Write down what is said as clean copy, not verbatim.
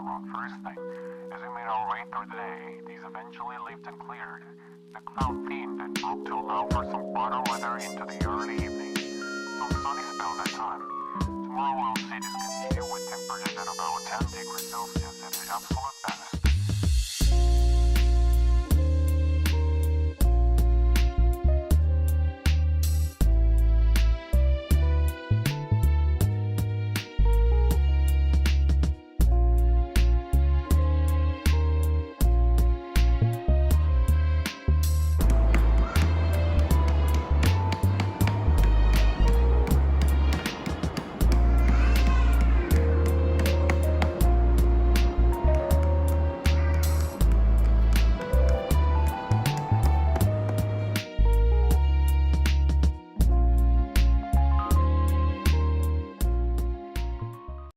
on first thing. As we made our way through the day, these eventually lifted and cleared. The cloud thinned and broke to allow for some brighter weather into the early evening. Some sunny spells at time. Tomorrow we'll see this continue with temperatures at about 10 degrees Celsius at the absolute